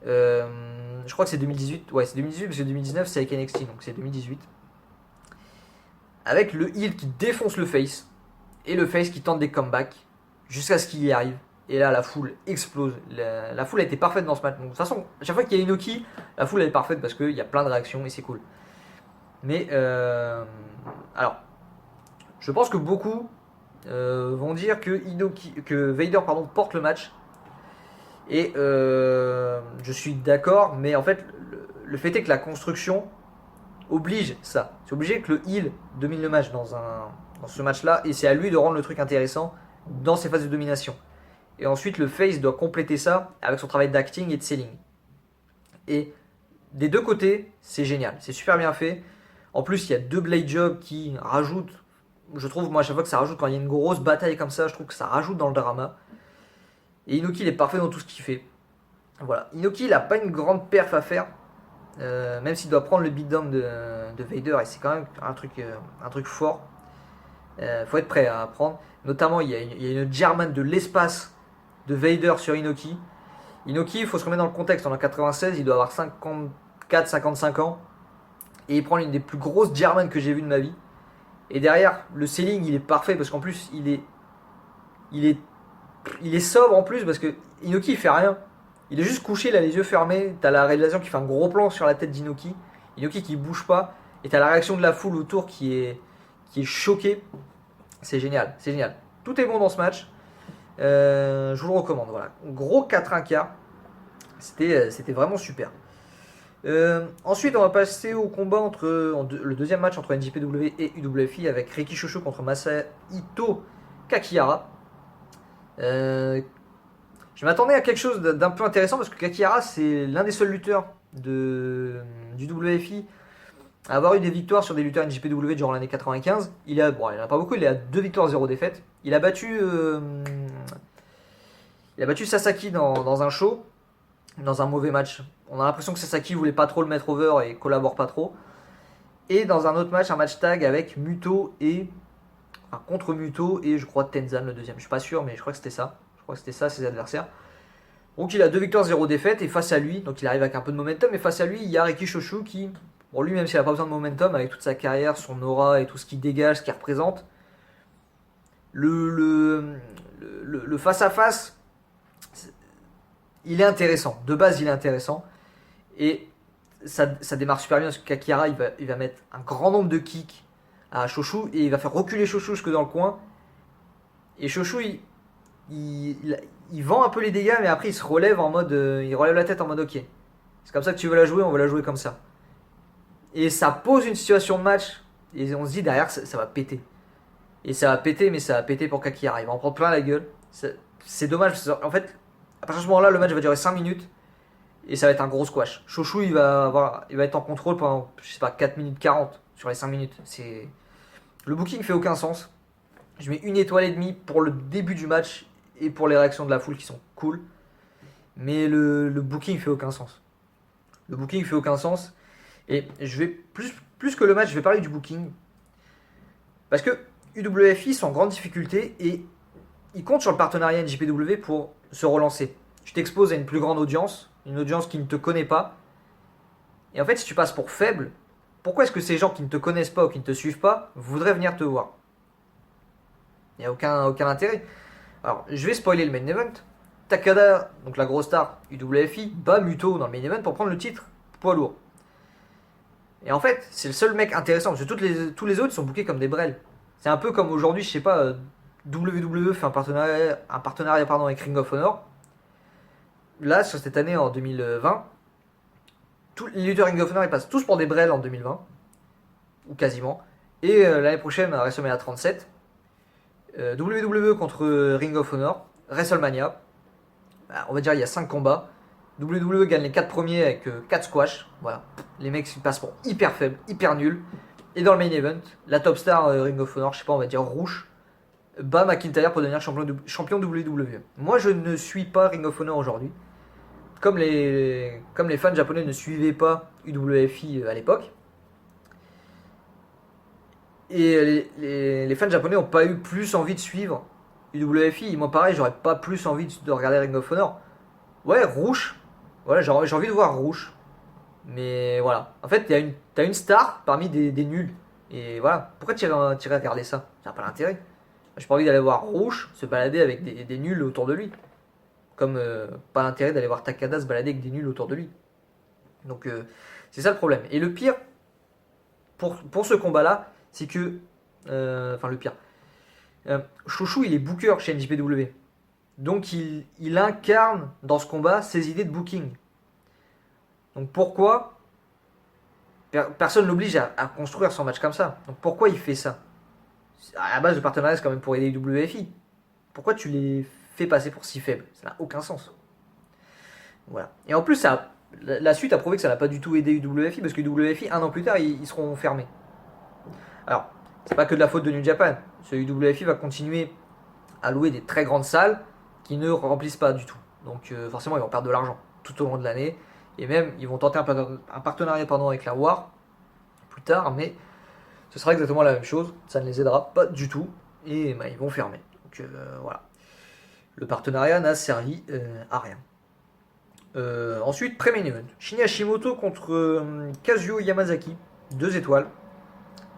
Je crois que c'est 2018. Ouais, c'est 2018 parce que 2019 c'est avec NXT, donc c'est 2018. avec le heel qui défonce le face et le face qui tente des comebacks jusqu'à ce qu'il y arrive. Et là, la foule explose. La foule a été parfaite dans ce match. Donc, de toute façon, à chaque fois qu'il y a Inoki, la foule elle est parfaite parce qu'il y a plein de réactions et c'est cool. Mais alors, je pense que beaucoup vont dire que Vader porte le match. Et je suis d'accord, mais en fait, le fait est que la construction oblige ça. C'est obligé que le heel domine le match dans ce match-là, et c'est à lui de rendre le truc intéressant dans ses phases de domination. Et ensuite, le face doit compléter ça avec son travail d'acting et de selling. Et des deux côtés, c'est génial, c'est super bien fait. En plus, il y a deux blade jobs qui rajoutent, je trouve, moi, à chaque fois que ça rajoute, quand il y a une grosse bataille comme ça, je trouve que ça rajoute dans le drama. Et Inoki, il est parfait dans tout ce qu'il fait. Voilà. Inoki, il n'a pas une grande perf à faire, même s'il doit prendre le beatdown de Vader, et c'est quand même un truc fort. Faut être prêt à prendre. Notamment, il y a une German de l'espace de Vader sur Inoki. Inoki, il faut se remettre dans le contexte. En 96, il doit avoir 54-55 ans. Et il prend l'une des plus grosses German que j'ai vues de ma vie. Et derrière, le selling, il est parfait parce qu'en plus, il est sobre en plus parce que Inoki, il fait rien. Il est juste couché, il a les yeux fermés. T'as la réalisation qui fait un gros plan sur la tête d'Inoki. Inoki qui bouge pas. Et t'as la réaction de la foule autour qui est choquée. C'est génial, c'est génial. Tout est bon dans ce match. Je vous le recommande. Voilà. Gros 4-1 quart. C'était vraiment super. Ensuite, on va passer au combat le deuxième match entre NJPW et UWFI avec Riki Choshu contre Masahito Kakihara. Je m'attendais à quelque chose d'un peu intéressant parce que Kakihara, c'est l'un des seuls lutteurs du WFI à avoir eu des victoires sur des lutteurs NJPW durant l'année 95. Il en a pas beaucoup, il est à 2 victoires, 0 défaites. Il a battu Sasaki dans un show, dans un mauvais match. On a l'impression que Sasaki voulait pas trop le mettre over et collabore pas trop. Et dans un autre match, un match tag avec Muto contre Muto et je crois Tenzan le deuxième. Je suis pas sûr, mais je crois que c'était ça. Je crois que c'était ça ses adversaires. Donc il a 2 victoires, 0 défaites et face à lui, donc il arrive avec un peu de momentum, mais face à lui, il y a Riki Choshu qui, bon lui même s'il a pas besoin de momentum, avec toute sa carrière, son aura et tout ce qu'il dégage, ce qu'il représente, le face à face, il est intéressant. De base, il est intéressant. Et ça démarre super bien parce que Kakihara, il va mettre un grand nombre de kicks à Choshu et il va faire reculer Choshu jusque dans le coin. Et Choshu, il vend un peu les dégâts, mais après il se relève il relève la tête en mode ok. C'est comme ça que tu veux la jouer, on va la jouer comme ça. Et ça pose une situation de match et on se dit derrière ça va péter. Et ça va péter, mais ça va péter pour Kakihara. Il va en prendre plein la gueule. C'est dommage. En fait, à partir de ce moment-là, le match va durer 5 minutes. Et ça va être un gros squash. Choshu, il va être en contrôle pendant, je sais pas, 4 minutes 40 sur les 5 minutes. Le booking fait aucun sens. Je mets 1 étoile et demie pour le début du match et pour les réactions de la foule qui sont cool. Mais le booking fait aucun sens. Le booking fait aucun sens. Et je vais, plus que le match, je vais parler du booking. Parce que UWFI sont en grande difficulté et ils comptent sur le partenariat NJPW pour se relancer. Tu t'exposes à une plus grande audience, une audience qui ne te connaît pas. Et en fait, si tu passes pour faible, pourquoi est-ce que ces gens qui ne te connaissent pas ou qui ne te suivent pas voudraient venir te voir? Il n'y a aucun intérêt. Alors, je vais spoiler le main event. Takada, donc la grosse star UWFI, bat Muto dans le main event pour prendre le titre poids lourd. Et en fait, c'est le seul mec intéressant, parce que tous les autres sont bookés comme des brels. C'est un peu comme aujourd'hui, je sais pas, WWE fait un partenariat avec Ring of Honor. Là, sur cette année, en 2020, tous les lutteurs Ring of Honor, ils passent tous pour des brels en 2020, ou quasiment. Et l'année prochaine, à WrestleMania 37, WWE contre Ring of Honor, WrestleMania, on va dire il y a 5 combats. WWE gagne les 4 premiers avec 4 squash. Voilà. Les mecs ils passent pour hyper faibles, hyper nuls. Et dans le main event, la top star Ring of Honor, je sais pas, on va dire rouge, bat McIntyre pour devenir champion WWE. Moi je ne suis pas Ring of Honor aujourd'hui. Comme les fans japonais ne suivaient pas UWFI à l'époque. Et les fans japonais n'ont pas eu plus envie de suivre UWFI. Moi pareil, j'aurais pas plus envie de regarder Ring of Honor. Ouais, Rouge. Voilà, j'ai envie de voir Rouge. Mais voilà. En fait, t'as une star parmi des nuls. Et voilà, pourquoi tu irais regarder ça? Ça n'a pas l'intérêt. J'ai pas envie d'aller voir Rouge se balader avec des nuls autour de lui. Comme pas l'intérêt d'aller voir Takada se balader avec des nuls autour de lui. Donc c'est ça le problème. Et le pire pour ce combat-là, c'est que. Enfin, le pire. Chouchou, il est booker chez NJPW. Donc il incarne dans ce combat ses idées de booking. Donc pourquoi personne ne l'oblige à construire son match comme ça? Donc pourquoi il fait ça? À la base, le partenariat, c'est quand même pour aider WFI. Pourquoi tu les fais passer pour si faibles? Ça n'a aucun sens. Voilà. Et en plus, la suite a prouvé que ça n'a pas du tout aidé UWFI parce que UWFI, un an plus tard, ils seront fermés. Alors, c'est pas que de la faute de New Japan. Ce UWFI va continuer à louer des très grandes salles qui ne remplissent pas du tout. Donc forcément, ils vont perdre de l'argent tout au long de l'année. Et même, ils vont tenter un partenariat avec la War plus tard, mais ce sera exactement la même chose. Ça ne les aidera pas du tout. Et bah, ils vont fermer. Donc voilà. Le partenariat n'a servi à rien. Ensuite, pré-main event. Shinya Hashimoto contre Kazuyo Yamazaki. 2 étoiles.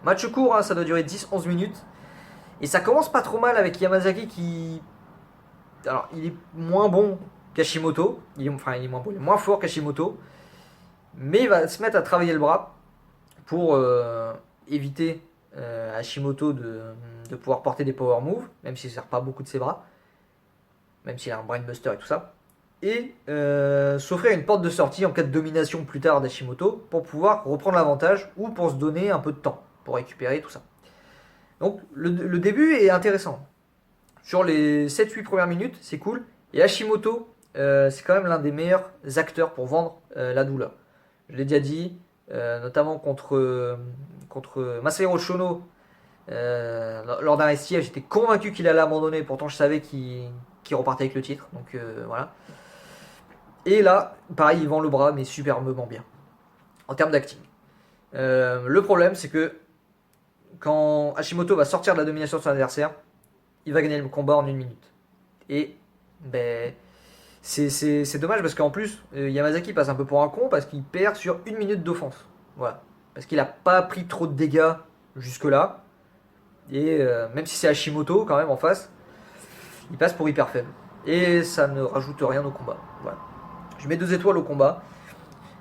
Match court, hein, ça doit durer 10-11 minutes. Et ça commence pas trop mal avec Yamazaki qui. Alors, il est moins bon qu'Hashimoto. Il est moins bon, il est moins fort qu'Hashimoto. Mais il va se mettre à travailler le bras pour éviter Hashimoto de pouvoir porter des power moves, même s'il ne sert pas beaucoup de ses bras. Même s'il a un brainbuster et tout ça. Et s'offrir une porte de sortie en cas de domination plus tard d'Hashimoto pour pouvoir reprendre l'avantage ou pour se donner un peu de temps pour récupérer tout ça. Donc le début est intéressant. Sur les 7-8 premières minutes, c'est cool. Et Hashimoto, c'est quand même l'un des meilleurs acteurs pour vendre la douleur. Je l'ai déjà dit, notamment contre Masahiro Shono lors d'un STF. J'étais convaincu qu'il allait abandonner, pourtant je savais qu'il repartait avec le titre. Donc voilà. Et là, pareil, il vend le bras, mais superbement bien. En termes d'acting. Le problème, c'est que quand Hashimoto va sortir de la domination de son adversaire, il va gagner le combat en 1 minute. Et ben, c'est dommage parce qu'en plus, Yamazaki passe un peu pour un con parce qu'il perd sur 1 minute d'offense. Voilà. Parce qu'il n'a pas pris trop de dégâts jusque-là. Et même si c'est Hashimoto quand même en face, il passe pour hyper faible. Et ça ne rajoute rien au combat. Voilà. Je mets 2 étoiles au combat.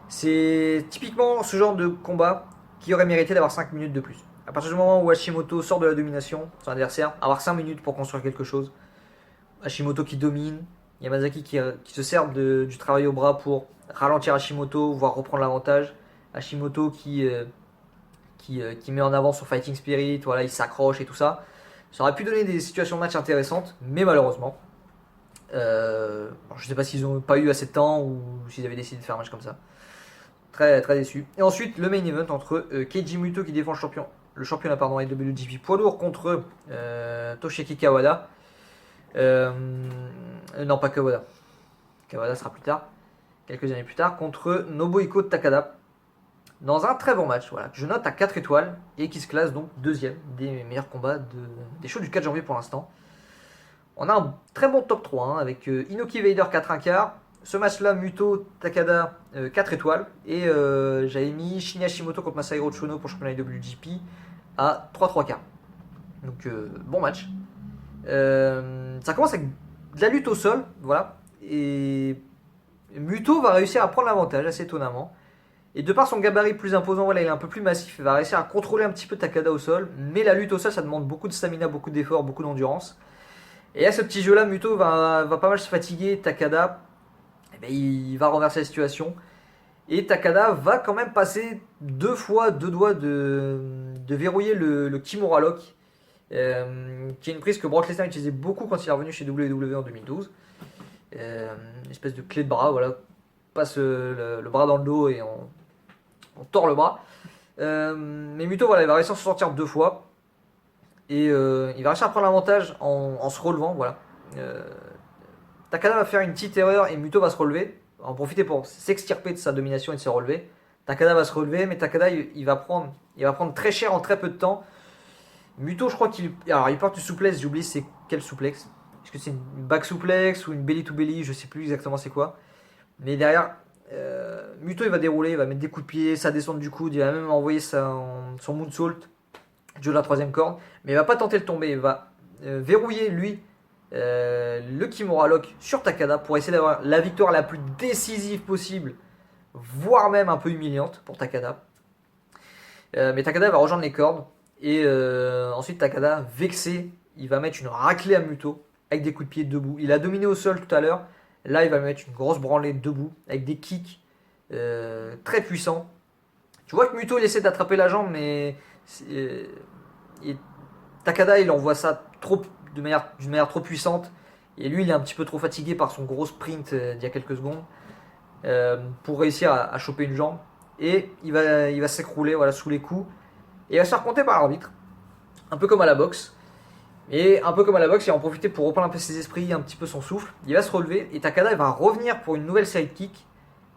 C'est typiquement ce genre de combat qui aurait mérité d'avoir 5 minutes de plus. À partir du moment où Hashimoto sort de la domination, son adversaire, avoir 5 minutes pour construire quelque chose. Hashimoto qui domine, Yamazaki qui se sert du travail au bras pour ralentir Hashimoto, voire reprendre l'avantage. Hashimoto qui met en avant son fighting spirit, voilà, il s'accroche et tout ça. Ça aurait pu donner des situations de match intéressantes, mais malheureusement, je ne sais pas s'ils n'ont pas eu assez de temps ou s'ils avaient décidé de faire un match comme ça. Très, très déçu. Et ensuite, le main event entre Keiji Muto qui défend le championnat IWGP poids lourd contre Toshiki Kawada. Non, pas Kawada. Kawada sera plus tard, quelques années plus tard, contre Nobuhiko Takada. Dans un très bon match, voilà, que je note à 4 étoiles et qui se classe donc deuxième des meilleurs combats des shows du 4 janvier pour l'instant. On a un très bon top 3 hein, avec Inoki Vader 4 1 quart. Ce match-là, Muto Takada 4 étoiles. Et j'avais mis Shinya Hashimoto contre Masahiro Chono pour le championnat IWGP à 3 3 quarts. Donc bon match. Ça commence avec de la lutte au sol, voilà. Et Muto va réussir à prendre l'avantage assez étonnamment. Et de par son gabarit plus imposant, voilà, il est un peu plus massif, il va réussir à contrôler un petit peu Takada au sol. Mais la lutte au sol, ça demande beaucoup de stamina, beaucoup d'efforts, beaucoup d'endurance. Et à ce petit jeu-là, Muto va pas mal se fatiguer. Takada, eh ben, il va renverser la situation. Et Takada va quand même passer 2 doigts de verrouiller le Kimura Lock. Qui est une prise que Brock Lesnar utilisait beaucoup quand il est revenu chez WWE en 2012. Une espèce de clé de bras, voilà. Passe le bras dans le dos et on tord le bras. Mais Muto, voilà, il va réussir à se sortir 2 fois. Et il va réussir à prendre l'avantage en se relevant, voilà. Takada va faire une petite erreur et Muto va se relever, en profiter pour s'extirper de sa domination et de se relever. Takada va se relever, mais Takada il va prendre très cher en très peu de temps. Muto, je crois qu'il porte une souplesse, j'ai oublié c'est quelle souplesse. Est-ce que c'est une back suplex ou une belly to belly, je sais plus exactement c'est quoi. Mais derrière, Muto il va dérouler, il va mettre des coups de pied, sa descente du coude, il va même envoyer son moonsault Joe de la troisième corde, mais il va pas tenter de tomber, il va verrouiller lui le Kimura Lock sur Takada pour essayer d'avoir la victoire la plus décisive possible, voire même un peu humiliante pour Takada. Mais Takada va rejoindre les cordes et ensuite Takada, vexé, il va mettre une raclée à Muto avec des coups de pied debout. Il a dominé au sol tout à l'heure, là il va mettre une grosse branlée debout avec des kicks très puissants. Tu vois que Muto il essaie d'attraper la jambe, mais Takada il envoie ça trop, d'une manière trop puissante. Et lui il est un petit peu trop fatigué par son gros sprint d'il y a quelques secondes pour réussir à choper une jambe. Et il va s'écrouler voilà, sous les coups. Et il va se faire compter par l'arbitre. Un peu comme à la boxe. Et un peu comme à la boxe, il va en profiter pour reprendre un peu ses esprits, un petit peu son souffle. Il va se relever et Takada il va revenir pour une nouvelle sidekick.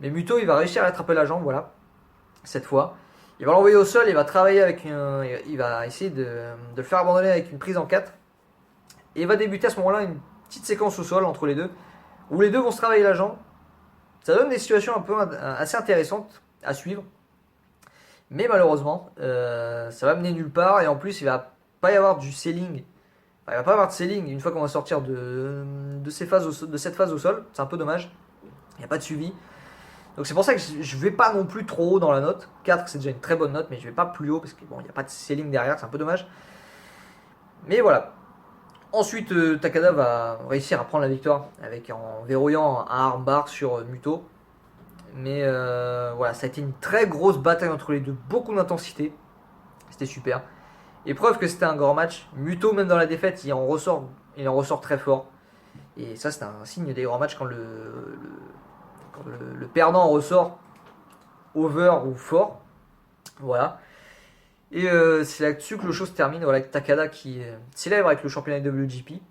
Mais Muto il va réussir à attraper la jambe, voilà. Cette fois. Il va l'envoyer au sol, il va travailler avec il va essayer de le faire abandonner avec une prise en 4. Et il va débuter à ce moment-là une petite séquence au sol entre les deux. Où les deux vont se travailler la jambe. Ça donne des situations un peu assez intéressantes à suivre. Mais malheureusement, ça va mener nulle part. Et en plus, il va pas y avoir du selling. Enfin, il va pas y avoir de selling une fois qu'on va sortir de cette phase au sol. C'est un peu dommage. Il n'y a pas de suivi. Donc c'est pour ça que je vais pas non plus trop haut dans la note. 4 c'est déjà une très bonne note, mais je vais pas plus haut parce qu'il bon, n'y a pas de selling derrière, c'est un peu dommage. Mais voilà. Ensuite, Takada va réussir à prendre la victoire en verrouillant un armbar sur Muto. Mais voilà, ça a été une très grosse bataille entre les deux, beaucoup d'intensité. C'était super. Et preuve que c'était un grand match. Muto, même dans la défaite, il en ressort très fort. Et ça, c'est un signe des grands matchs quand le perdant ressort over ou fort. Voilà. Et c'est là-dessus que le show se termine. Voilà, avec Takada qui célèbre avec le championnat WGP.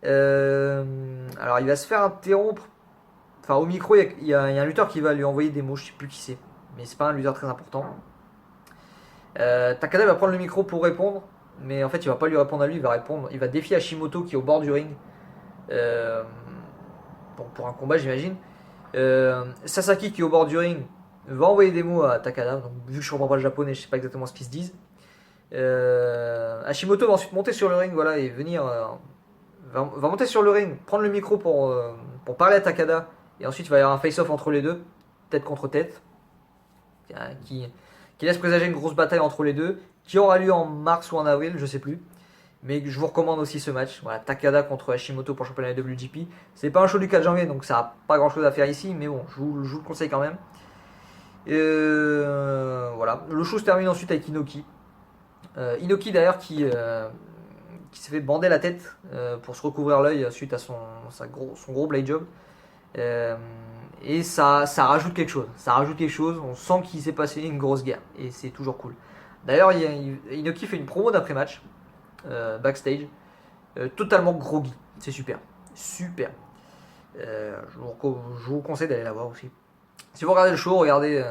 Alors, il va se faire interrompre. Enfin, au micro, il y a un lutteur qui va lui envoyer des mots. Je sais plus qui c'est. Mais c'est pas un lutteur très important. Takada va prendre le micro pour répondre. Mais en fait, il va pas lui répondre à lui. Il va défier Hashimoto qui est au bord du ring. Pour un combat, j'imagine. Sasaki qui est au bord du ring va envoyer des mots à Takada. Donc, vu que je comprends pas le japonais, je sais pas exactement ce qu'ils se disent. Hashimoto va ensuite monter sur le ring, voilà, et venir va monter sur le ring, prendre le micro pour parler à Takada, et ensuite il va y avoir un face-off entre les deux, tête contre tête, qui laisse présager une grosse bataille entre les deux, qui aura lieu en mars ou en avril, je sais plus. Mais je vous recommande aussi ce match. Voilà, Takada contre Hashimoto pour le championnat WGP. C'est pas un show du 4 janvier, donc ça n'a pas grand chose à faire ici, mais bon, je vous le conseille quand même. Voilà, le show se termine ensuite avec Inoki. Inoki d'ailleurs qui s'est fait bander la tête pour se recouvrir l'œil suite à son gros blade job. Et ça rajoute quelque chose. Ça rajoute quelque chose. On sent qu'il s'est passé une grosse guerre. Et c'est toujours cool. D'ailleurs, Inoki fait une promo d'après-match. Backstage. Totalement groggy. C'est super. Super. Je vous conseille d'aller la voir aussi. Si vous regardez le show, regardez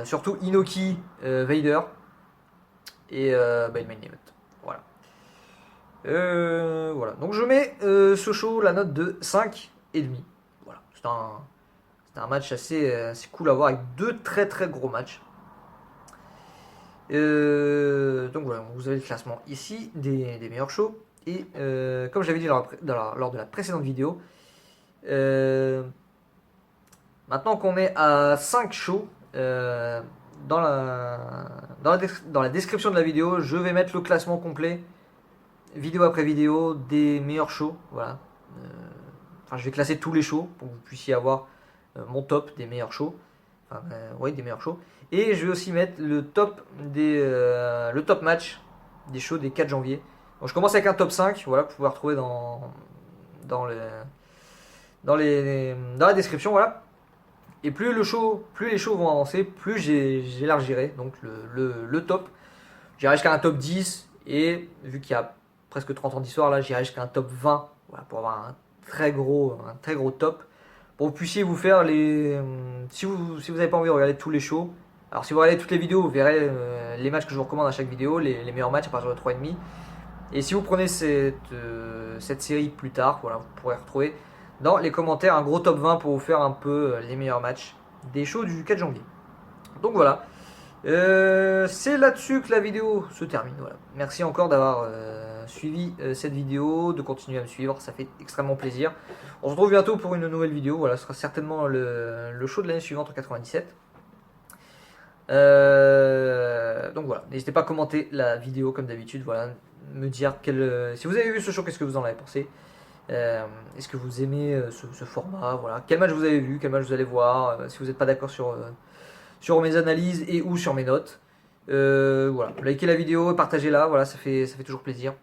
surtout Inoki Vader. Et le main event. Voilà. Voilà. Donc je mets ce show la note de 5,5. Voilà. C'était un match assez cool à voir avec deux très très gros matchs. Donc voilà, vous avez le classement ici des meilleurs shows. Et comme j'avais dit lors de la précédente vidéo, maintenant qu'on est à 5 shows, dans la description de la vidéo, je vais mettre le classement complet, vidéo après vidéo, des meilleurs shows. Voilà. Enfin, je vais classer tous les shows pour que vous puissiez avoir mon top des meilleurs shows. Enfin, des meilleurs shows. Et je vais aussi mettre le top match des shows des 4 janvier. Donc, je commence avec un top 5, voilà, pour pouvoir retrouver dans la description, voilà. Et plus les shows vont avancer, plus j'élargirai donc le top. J'irai jusqu'à un top 10 et vu qu'il y a presque 30 ans d'histoire là, j'irai jusqu'à un top 20, voilà, pour avoir un très gros top. Pour que vous puissiez vous faire si vous n'avez pas envie de regarder tous les shows. Alors si vous regardez toutes les vidéos, vous verrez les matchs que je vous recommande à chaque vidéo, les meilleurs matchs à partir de 3,5. Et si vous prenez cette série plus tard, voilà, vous pourrez retrouver dans les commentaires un gros top 20 pour vous faire un peu les meilleurs matchs des shows du 4 janvier. Donc voilà. C'est là-dessus que la vidéo se termine. Voilà. Merci encore d'avoir suivi cette vidéo, de continuer à me suivre, ça fait extrêmement plaisir. On se retrouve bientôt pour une nouvelle vidéo. Voilà, ce sera certainement le show de l'année suivante en 97. Donc voilà, n'hésitez pas à commenter la vidéo comme d'habitude. Voilà, me dire si vous avez vu ce show, qu'est-ce que vous en avez pensé. Est-ce que vous aimez ce format, voilà. Quel match vous avez vu, quel match vous allez voir, si vous n'êtes pas d'accord sur mes analyses et ou sur mes notes. Voilà, likez la vidéo, partagez-la, voilà, ça fait toujours plaisir.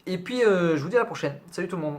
Et puis je vous dis à la prochaine. Salut tout le monde.